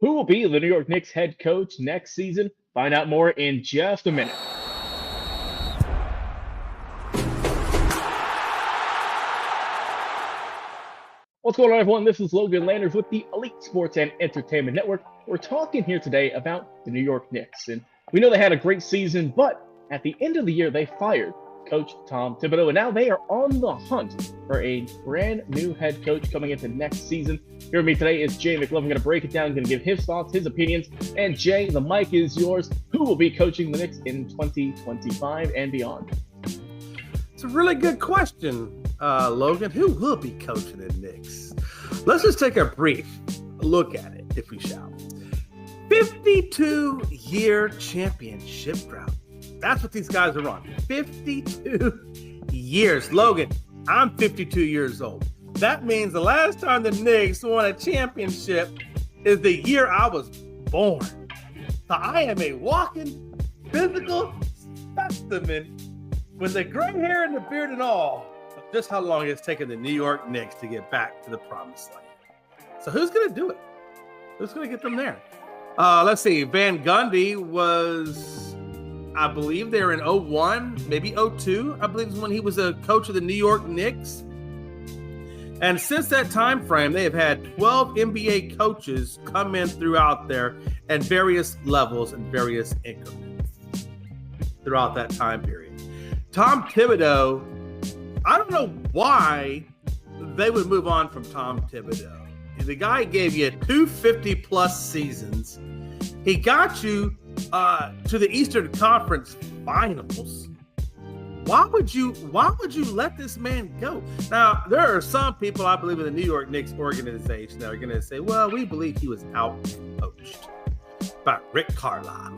Who will be the New York Knicks head coach next season? Find out more in just a minute. What's going on, everyone? This is Logan Landers with the Elite Sports and Entertainment Network. We're talking here today about the New York Knicks. And we know they had a great season, but at the end of the year, they fired Coach Tom Thibodeau, and now they are on the hunt for a brand new head coach coming into next season. Here with me today is Jay McLovin. Going to break it down, going to give his thoughts, his opinions. And Jay, the mic is yours. Who will be coaching the Knicks in 2025 and beyond? It's a really good question, Logan. Who will be coaching the Knicks? Let's just take a brief look at it, if we shall. 52-year championship drought. That's what these guys are on. 52 years. Logan, I'm 52 years old. That means the last time the Knicks won a championship is the year I was born. So I am a walking physical specimen with the gray hair and the beard and all of just how long it's taken the New York Knicks to get back to the promised land. So who's going to do it? Who's going to get them there? Let's see. Van Gundy was, I believe they were in 01, maybe 02. I believe is when he was a coach of the New York Knicks. And since that time frame, they have had 12 NBA coaches come in throughout there at various levels and various increments throughout that time period. Tom Thibodeau, I don't know why they would move on from Tom Thibodeau. The guy gave you 250-plus seasons. He got you to the Eastern Conference Finals. Why would you let this man go? Now, there are some people, I believe, in the New York Knicks organization that are going to say, well, we believe he was out-coached by Rick Carlisle,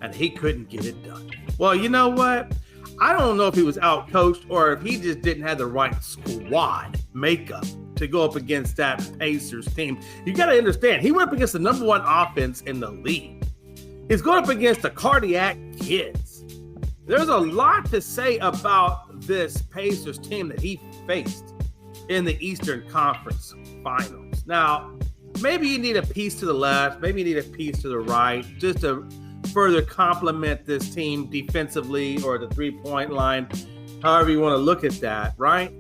and he couldn't get it done. Well, you know what? I don't know if he was out-coached or if he just didn't have the right squad makeup to go up against that Pacers team. You got to understand, he went up against the number one offense in the league. He's going up against the Cardiac Kids. There's a lot to say about this Pacers team that he faced in the Eastern Conference Finals. Now, maybe you need a piece to the left, maybe you need a piece to the right, just to further complement this team defensively or the three-point line, however you want to look at that, right?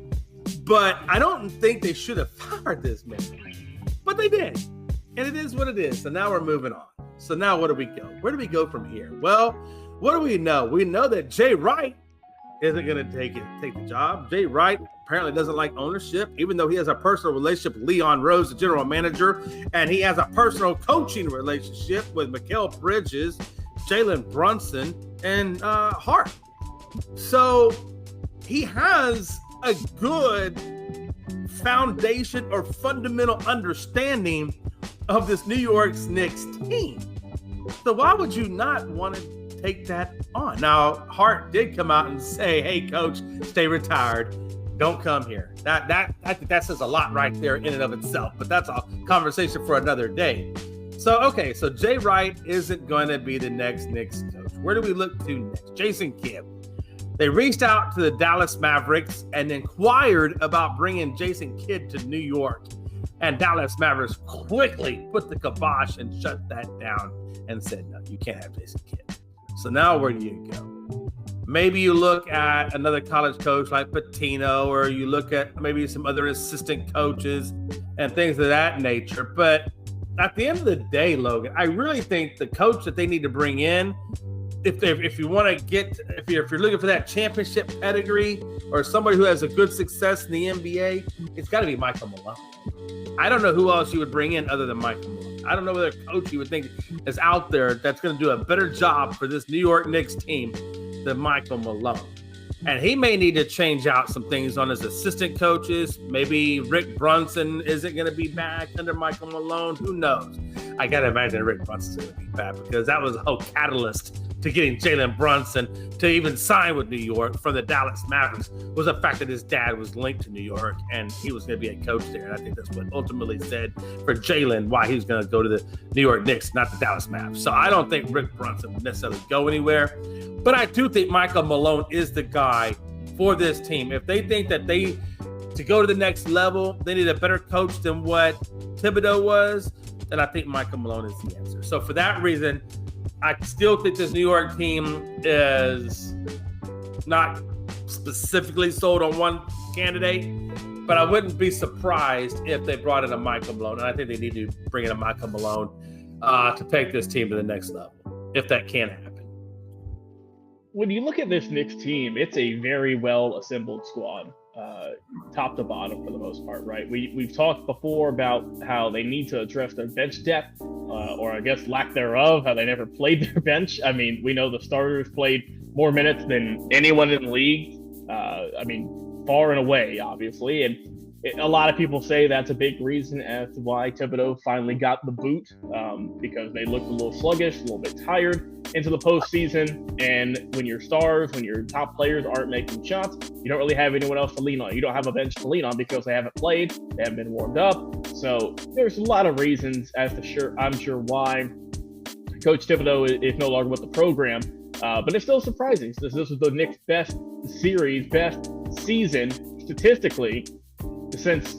But I don't think they should have fired this man. But they did. And it is what it is. So now we're moving on. So now where do we go? Where do we go from here? Well, what do we know? We know that Jay Wright isn't going to take the job. Jay Wright apparently doesn't like ownership, even though he has a personal relationship with Leon Rose, the general manager, and he has a personal coaching relationship with Mikal Bridges, Jalen Brunson, and Hart. So he has a good foundation or fundamental understanding of this New York Knicks team. So why would you not want to take that on? Now, Hart did come out and say, hey, coach, stay retired. Don't come here. I think that says a lot right there in and of itself, but that's a conversation for another day. So Jay Wright isn't going to be the next Knicks coach. Where do we look to next? Jason Kidd. They reached out to the Dallas Mavericks and inquired about bringing Jason Kidd to New York. And Dallas Mavericks quickly put the kibosh and shut that down and said, no, you can't have Jason Kidd. So now where do you go? Maybe you look at another college coach like Pitino, or you look at maybe some other assistant coaches and things of that nature. But at the end of the day, Logan, I really think the coach that they need to bring in, if you're looking for that championship pedigree or somebody who has a good success in the NBA, it's got to be Michael Malone. I don't know who else you would bring in other than Michael Malone. I don't know whether coach you would think is out there that's going to do a better job for this New York Knicks team than Michael Malone. And he may need to change out some things on his assistant coaches. Maybe Rick Brunson isn't going to be back under Michael Malone. Who knows? I got to imagine Rick Brunson's going to be back because that was a whole catalyst to getting Jalen Brunson to even sign with New York from the Dallas Mavericks was the fact that his dad was linked to New York and he was going to be a coach there. And I think that's what ultimately said for Jalen why he was going to go to the New York Knicks, not the Dallas Mavs. So I don't think Rick Brunson would necessarily go anywhere. But I do think Michael Malone is the guy for this team. If they think that to go to the next level, they need a better coach than what Thibodeau was, and I think Michael Malone is the answer. So for that reason, I still think this New York team is not specifically sold on one candidate, but I wouldn't be surprised if they brought in a Michael Malone, and I think they need to bring in a Michael Malone to take this team to the next level, if that can happen. When you look at this Knicks team, it's a very well-assembled squad, top to bottom for the most part, right? We've talked before about how they need to address their bench depth, or I guess lack thereof, how they never played their bench. I mean, we know the starters played more minutes than anyone in the league. Far and away, obviously. And a lot of people say that's a big reason as to why Thibodeau finally got the boot, because they looked a little sluggish, a little bit tired into the postseason. And when your stars, when your top players aren't making shots, you don't really have anyone else to lean on. You don't have a bench to lean on because they haven't played, they haven't been warmed up. So there's a lot of reasons as to I'm sure why Coach Thibodeau is no longer with the program. But it's still surprising. This was the Knicks' best season statistically since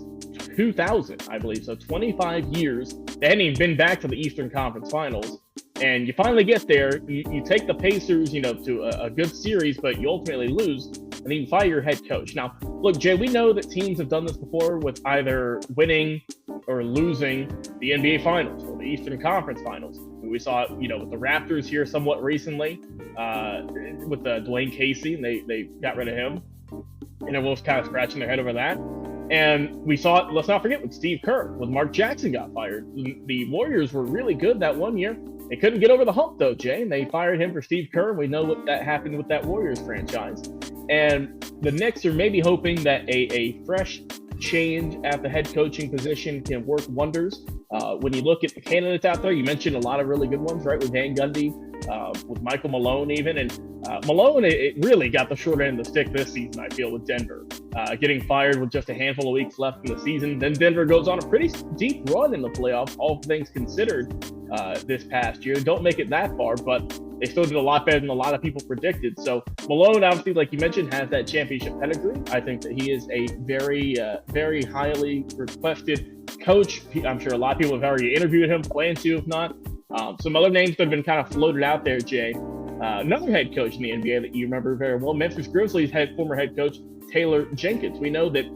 2000, I believe. So 25 years. They hadn't even been back to the Eastern Conference Finals. And you finally get there. You take the Pacers, to a good series, but you ultimately lose. And then you fire your head coach. Now, look, Jay, we know that teams have done this before with either winning or losing the NBA Finals or the Eastern Conference Finals. We saw it, with the Raptors here somewhat recently, with Dwayne Casey, and they got rid of him. And everyone was kind of scratching their head over that. And we saw it, let's not forget, with Steve Kerr, when Mark Jackson got fired. The Warriors were really good that one year. They couldn't get over the hump, though, Jay, and they fired him for Steve Kerr. We know what that happened with that Warriors franchise. And the Knicks are maybe hoping that a fresh change at the head coaching position can work wonders. When you look at the candidates out there, you mentioned a lot of really good ones, right? With Van Gundy, with Michael Malone even. And Malone, it really got the short end of the stick this season, I feel, with Denver. Getting fired with just a handful of weeks left in the season. Then Denver goes on a pretty deep run in the playoffs, all things considered, this past year. Don't make it that far, but they still did a lot better than a lot of people predicted. So Malone, obviously, like you mentioned, has that championship pedigree. I think that he is a very, very highly requested coach. I'm sure a lot of people have already interviewed him, plan to, if not. Some other names that have been kind of floated out there, Jay. Another head coach in the NBA that you remember very well, Memphis Grizzlies former head coach Taylor Jenkins. We know that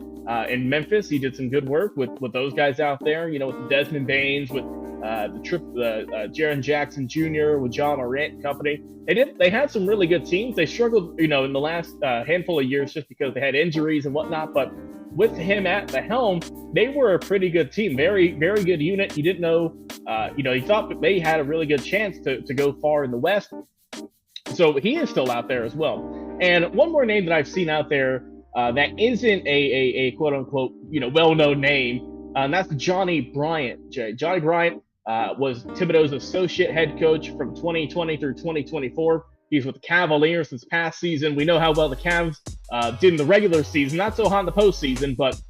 in Memphis, he did some good work with those guys out there, with Desmond Baines, with Jaren Jackson Jr., with John Morant and company. They had some really good teams. They struggled, in the last handful of years just because they had injuries and whatnot. But with him at the helm, they were a pretty good team. Very, very good unit. He didn't know, he thought that they had a really good chance to go far in the West. So he is still out there as well. And one more name that I've seen out there that isn't a quote unquote, well-known name, and that's Johnny Bryant, Jay. Johnny Bryant was Thibodeau's associate head coach from 2020 through 2024. He's with the Cavaliers this past season. We know how well the Cavs did in the regular season, not so hot in the postseason, but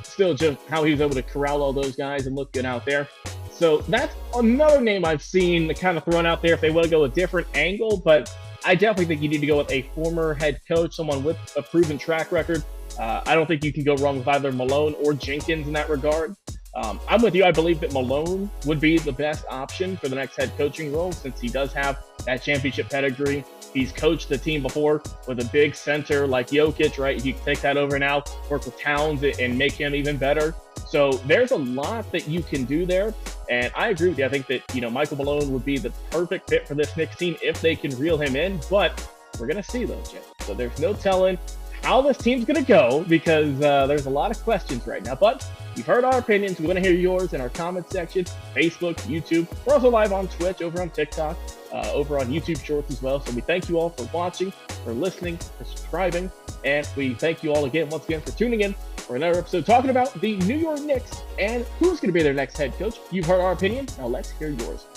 still just how he was able to corral all those guys and look good out there. So that's another name I've seen kind of thrown out there if they want to go a different angle, but I definitely think you need to go with a former head coach, someone with a proven track record. I don't think you can go wrong with either Malone or Jenkins in that regard. I'm with you. I believe that Malone would be the best option for the next head coaching role since he does have that championship pedigree. He's coached the team before with a big center like Jokic, right? He can take that over now, work with Towns and make him even better. So there's a lot that you can do there. And I agree with you. I think that, Michael Malone would be the perfect fit for this Knicks team if they can reel him in. But we're going to see though, Jay. So there's no telling how this team's going to go because there's a lot of questions right now. But you've heard our opinions. We want to hear yours in our comment section, Facebook, YouTube. We're also live on Twitch, over on TikTok, over on YouTube Shorts as well. So we thank you all for watching, for listening, for subscribing. And we thank you all once again, for tuning in for another episode talking about the New York Knicks and who's going to be their next head coach. You've heard our opinion. Now let's hear yours.